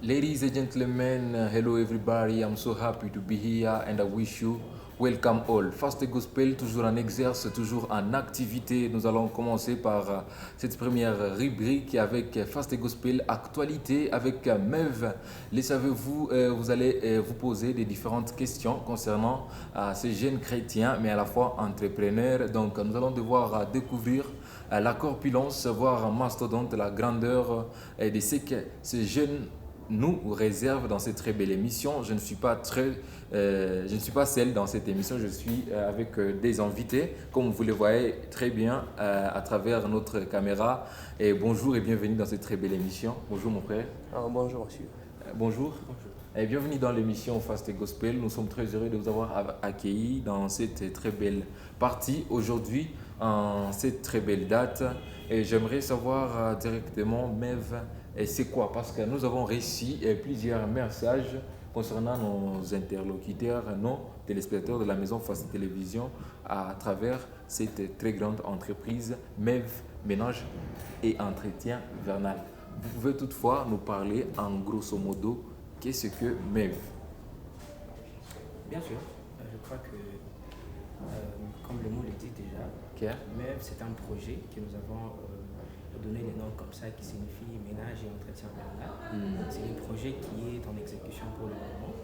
Ladies and gentlemen, hello everybody. I'm so happy to be here and I wish you welcome all. Fast Gospel, toujours en exerce, toujours en activité. Nous allons commencer par cette première rubrique avec Fast Gospel Actualité avec Mev. Les savez-vous, vous allez vous poser des différentes questions concernant ces jeunes chrétiens, mais à la fois entrepreneurs. Donc, nous allons devoir découvrir la corpulence, voire mastodonte, la grandeur de ce que ces jeunes nous réserve dans cette très belle émission. Je ne suis pas seul dans cette émission, je suis avec des invités, comme vous le voyez très bien à travers notre caméra. Et bonjour et bienvenue dans cette très belle émission. Bonjour mon frère. Bonjour monsieur. Bonjour. Bonjour. Et bienvenue dans l'émission Fast Gospel. Nous sommes très heureux de vous avoir accueilli dans cette très belle partie aujourd'hui, en cette très belle date. Et j'aimerais savoir directement, Mev, et c'est quoi? Parce que nous avons reçu plusieurs messages concernant nos interlocuteurs, nos téléspectateurs de la maison Fast Télévision à travers cette très grande entreprise MEV, Ménage et Entretien Vernal. Vous pouvez toutefois nous parler en grosso modo, qu'est-ce que MEV? Bien sûr, je crois que, comme le mot le dit déjà, Okay. MEV, c'est un projet que nous avons donné des noms comme ça qui signifie ménage et entretien vernal. C'est un projet qui est en exécution pour le moment.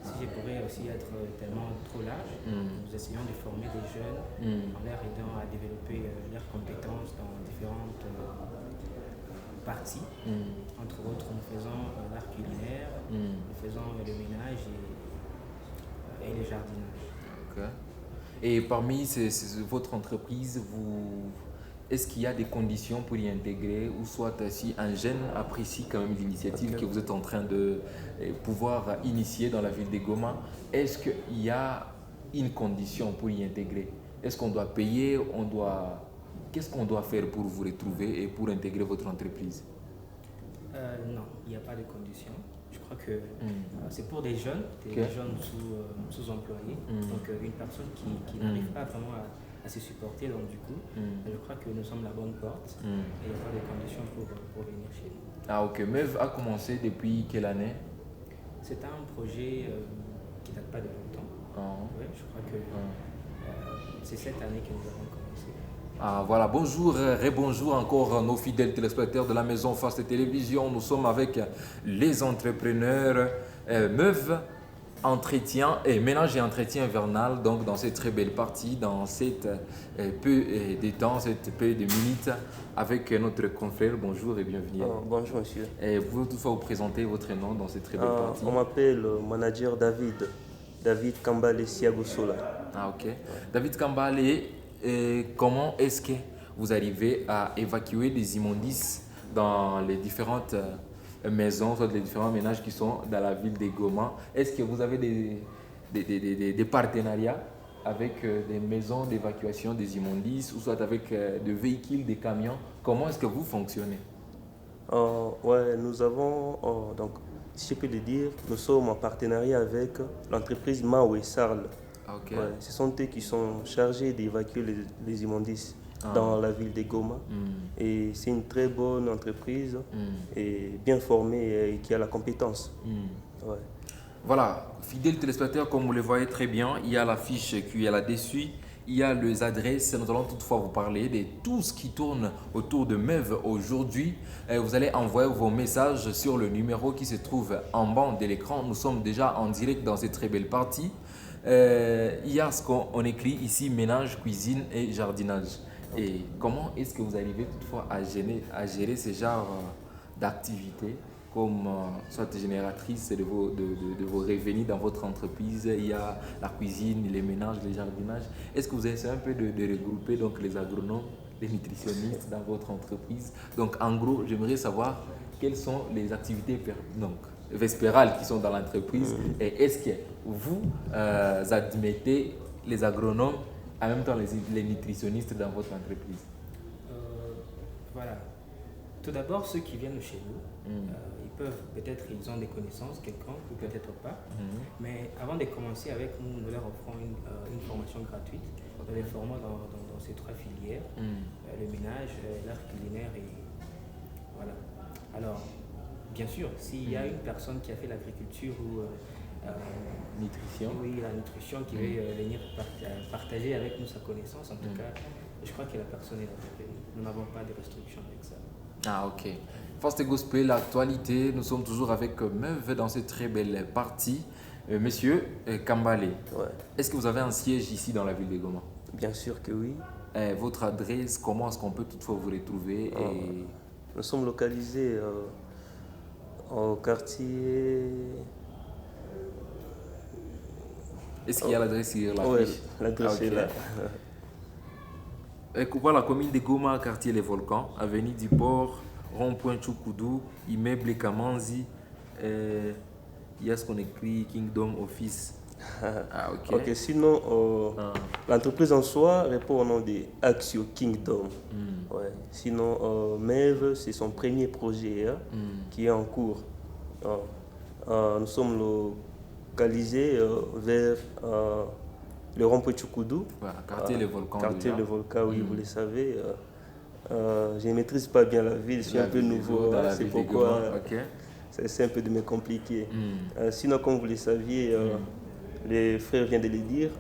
Si je pourrais aussi être tellement trop large, nous essayons de former des jeunes en leur aidant à développer leurs compétences dans différentes parties. Entre autres, nous faisons l'art culinaire, nous faisons le ménage et le jardinage. Okay. Et parmi votre entreprise, est-ce qu'il y a des conditions pour y intégrer ou soit si un jeune apprécie quand même l'initiative que vous êtes en train de pouvoir initier dans la ville de Goma, est-ce qu'il y a une condition pour y intégrer? Est-ce qu'on doit payer? Qu'est-ce qu'on doit faire pour vous retrouver et pour intégrer votre entreprise? Non, il n'y a pas de condition. Je crois que c'est pour des jeunes, jeunes sous-employés, donc une personne qui n'arrive pas vraiment à se supporter. Donc du coup, je crois que nous sommes la bonne porte et il n'y a pas de conditions pour venir chez nous. Ah ok, MEV a commencé depuis quelle année? C'est un projet qui date pas de longtemps. Ouais, je crois que c'est cette année que nous avons commencé. Ah, voilà, bonjour, rebonjour encore nos fidèles téléspectateurs de la maison Fast Télévision. Nous sommes avec les entrepreneurs MEV, entretien et ménage et entretien vernal. Donc, dans cette très belle partie, dans cette peu de temps, cette peu de minutes, avec notre confrère. Bonjour et bienvenue. Bonjour monsieur. Et vous pouvez toutefois vous présenter votre nom dans cette très belle partie. On m'appelle manager David Kambale Siagosola. Ah, ok. David Kambale. Et comment est-ce que vous arrivez à évacuer des immondices dans les différentes maisons, soit les différents ménages qui sont dans la ville de Goma? Est-ce que vous avez des partenariats avec des maisons d'évacuation des immondices ou soit avec des véhicules, des camions? Comment est-ce que vous fonctionnez? Ouais, nous avons, donc, si je peux le dire, nous sommes en partenariat avec l'entreprise Maoué Sarl. Okay. Ouais, ce sont eux qui sont chargés d'évacuer les immondices dans la ville de Goma. Et c'est une très bonne entreprise et bien formée et qui a la compétence. Ouais. Voilà, fidèles téléspectateurs, comme vous le voyez très bien, il y a la fiche qui est là-dessus. Il y a les adresses. Nous allons toutefois vous parler de tout ce qui tourne autour de MEV aujourd'hui. Vous allez envoyer vos messages sur le numéro qui se trouve en bas de l'écran. Nous sommes déjà en direct dans cette très belle partie. Il y a ce qu'on écrit ici, ménage, cuisine et jardinage. Et comment est-ce que vous arrivez toutefois à gérer ce genre d'activités comme soit génératrice de vos revenus dans votre entreprise? Il y a la cuisine, les ménages, les jardinages. Est-ce que vous essayez un peu de regrouper donc, les agronomes, les nutritionnistes dans votre entreprise? Donc en gros, j'aimerais savoir quelles sont les activités vespérales qui sont dans l'entreprise et est-ce que vous admettez les agronomes en même temps les nutritionnistes dans votre entreprise? Voilà. Tout d'abord, ceux qui viennent chez nous, ils ont des connaissances quelconques ou peut-être pas. Mais avant de commencer avec nous, nous leur offrons une formation gratuite. Nous les formons dans ces trois filières, le ménage, l'art culinaire et voilà. Alors, Bien sûr, s'il y a une personne qui a fait l'agriculture ou Nutrition. oui, la nutrition qui veut venir partager avec nous sa connaissance, en tout cas, je crois que la personne est la bienvenue. Nous n'avons pas de restrictions avec ça. Ah, ok. First Gospel, l'actualité, nous sommes toujours avec Meuve dans cette très belle partie. Monsieur Kambale, est-ce que vous avez un siège ici dans la ville de Goma? Bien sûr que oui. Votre adresse, comment est-ce qu'on peut toutefois vous retrouver Nous sommes localisés au quartier... Est-ce qu'il y a l'adresse sur la Oui, fiche? l'adresse est là. Voilà, commune de Goma, quartier Les Volcans, avenue du Port, rond-point Tchoukoudou, immeuble Kamanzi. Il y a ce qu'on écrit Kingdom Office. Ah, ok. Ok, sinon, l'entreprise en soi répond au nom de Axio Kingdom. Ouais. Sinon, MEV, c'est son premier projet qui est en cours. Nous sommes localisés vers le rond-point Tchoukoudou. Voilà, quartier Les Volcans. Quartier Les Volcans, oui, vous le savez. Je ne maîtrise pas bien la ville, je suis un peu nouveau, c'est pourquoi c'est un peu de me compliquer. Sinon, comme vous le saviez, les frères viennent de le dire,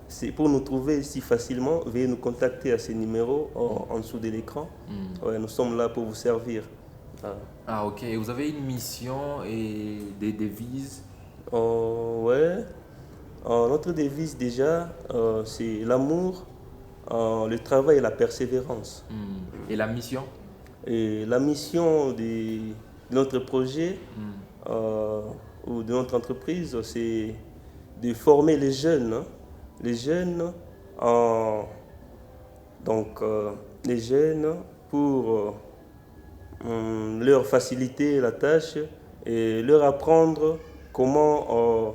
c'est pour nous trouver si facilement, veuillez nous contacter à ces numéros en dessous de l'écran. Ouais, nous sommes là pour vous servir. Ah, ok. Et vous avez une mission et des devises? Ouais. Notre devise déjà, c'est l'amour, le travail et la persévérance. Et la mission? Et la mission de notre projet ou de notre entreprise, c'est de former les jeunes. Les jeunes, les jeunes pour leur faciliter la tâche et leur apprendre comment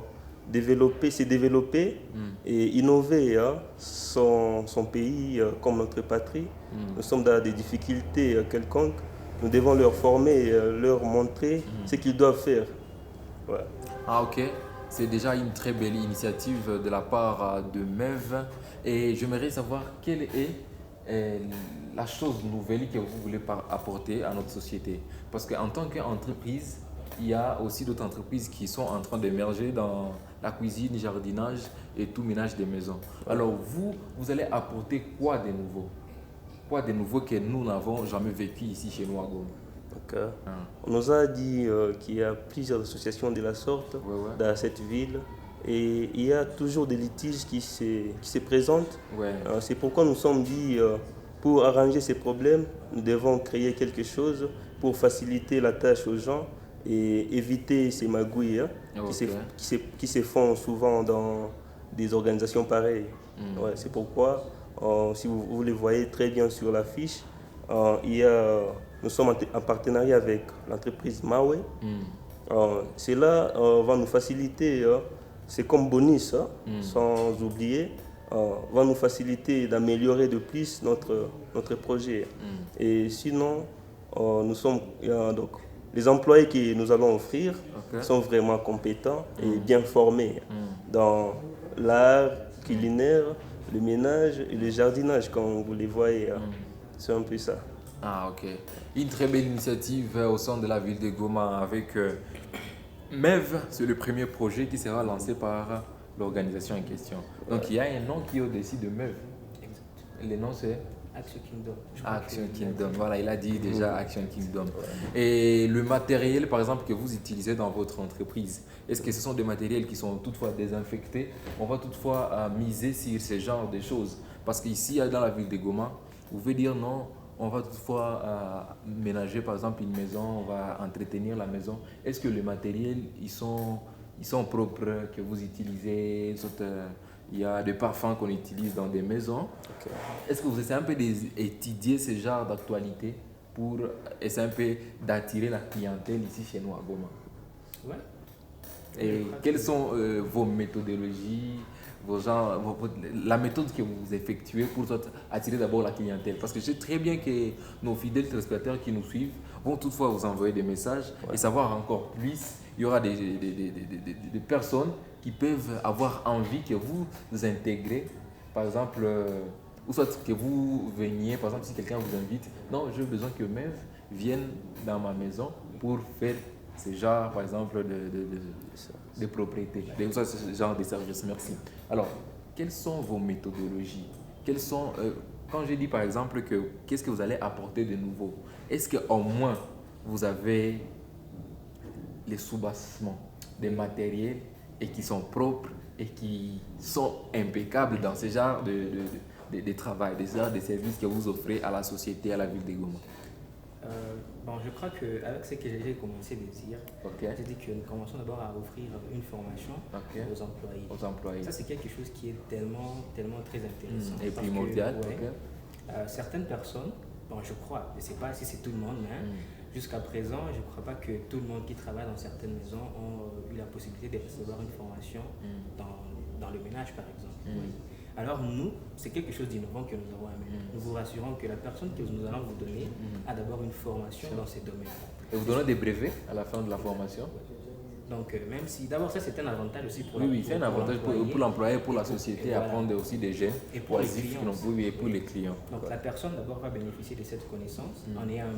se développer et innover son pays comme notre patrie. Nous sommes dans des difficultés quelconques. Nous devons leur former, leur montrer ce qu'ils doivent faire. Ouais. Ah, ok. C'est déjà une très belle initiative de la part de MEV. Et j'aimerais savoir quelle est la chose nouvelle que vous voulez apporter à notre société. Parce qu'en tant qu'entreprise, il y a aussi d'autres entreprises qui sont en train d'émerger dans la cuisine, jardinage et tout ménage des maisons. Alors vous allez apporter quoi de nouveau? Quoi de nouveau que nous n'avons jamais vécu ici chez nous à Goma? On nous a dit qu'il y a plusieurs associations de la sorte dans cette ville et il y a toujours des litiges qui se présentent. C'est pourquoi nous sommes dit, pour arranger ces problèmes, nous devons créer quelque chose pour faciliter la tâche aux gens et éviter ces magouilles qui se font souvent dans des organisations pareilles. C'est pourquoi, si vous le voyez très bien sur l'affiche, nous sommes en partenariat avec l'entreprise Mawe. Cela va nous faciliter, c'est comme bonus, sans oublier, va nous faciliter d'améliorer de plus notre projet. Et sinon, nous sommes donc les employés que nous allons offrir sont vraiment compétents et bien formés dans l'art culinaire, le ménage et le jardinage, comme vous les voyez. C'est un peu ça. Ah, ok. Une très belle initiative au sein de la ville de Goma avec MEV. C'est le premier projet qui sera lancé par l'organisation en question. Donc il y a un nom qui est au-dessus de MEV. Le nom c'est Action Kingdom. Action Kingdom, voilà, il a dit déjà Action Kingdom. Et le matériel, par exemple, que vous utilisez dans votre entreprise, est-ce que ce sont des matériels qui sont toutefois désinfectés? On va toutefois miser sur ce genre de choses. Parce qu'ici, dans la ville de Goma, vous pouvez dire non, on va toutefois ménager, par exemple, une maison, on va entretenir la maison. Est-ce que les matériels, ils sont propres, que vous utilisez? Il y a des parfums qu'on utilise dans des maisons. Est-ce que vous essayez un peu d'étudier ce genre d'actualité pour essayer un peu d'attirer la clientèle ici chez nous à Goma? Et quelles sont vos méthodologies, la méthode que vous effectuez pour attirer d'abord la clientèle? Parce que je sais très bien que nos fidèles téléspectateurs qui nous suivent vont toutefois vous envoyer des messages et savoir encore plus. Il y aura des personnes qui peuvent avoir envie que vous intégrez, par exemple, ou soit que vous veniez, par exemple, si quelqu'un vous invite, non, j'ai besoin que MEV viennent dans ma maison pour faire ce genre, par exemple, de propriété, ce genre de services. Merci. Alors, quelles sont vos méthodologies? Quelles sont, quand je dis par exemple qu'est-ce que vous allez apporter de nouveau, est-ce qu'au moins vous avez les soubassements des matériels et qui sont propres et qui sont impeccables dans ce genre de travail, des genres de services que vous offrez à la société, à la ville de Goma? Bon, je crois qu'avec ce que j'ai commencé de dire, j'ai dit que nous commençons d'abord à offrir une formation aux employés. Ça, c'est quelque chose qui est tellement très intéressant. Et primordial. Certaines personnes, bon, je crois, je ne sais pas si c'est tout le monde, mais jusqu'à présent, je ne crois pas que tout le monde qui travaille dans certaines maisons ont eu la possibilité de recevoir une formation dans le ménage, par exemple. Alors nous, c'est quelque chose d'innovant que nous avons amené. Nous vous rassurons que la personne que nous allons vous donner a d'abord une formation dans ces domaines. Et vous donnez des brevets à la fin de la formation? Donc même si, d'abord ça c'est un avantage aussi pour l'employé. Oui, c'est un avantage pour l'employé, pour la société, et apprendre aussi des jeunes. Et pour les clients. Oui, et pour les clients. Donc la personne d'abord va bénéficier de cette connaissance en ayant un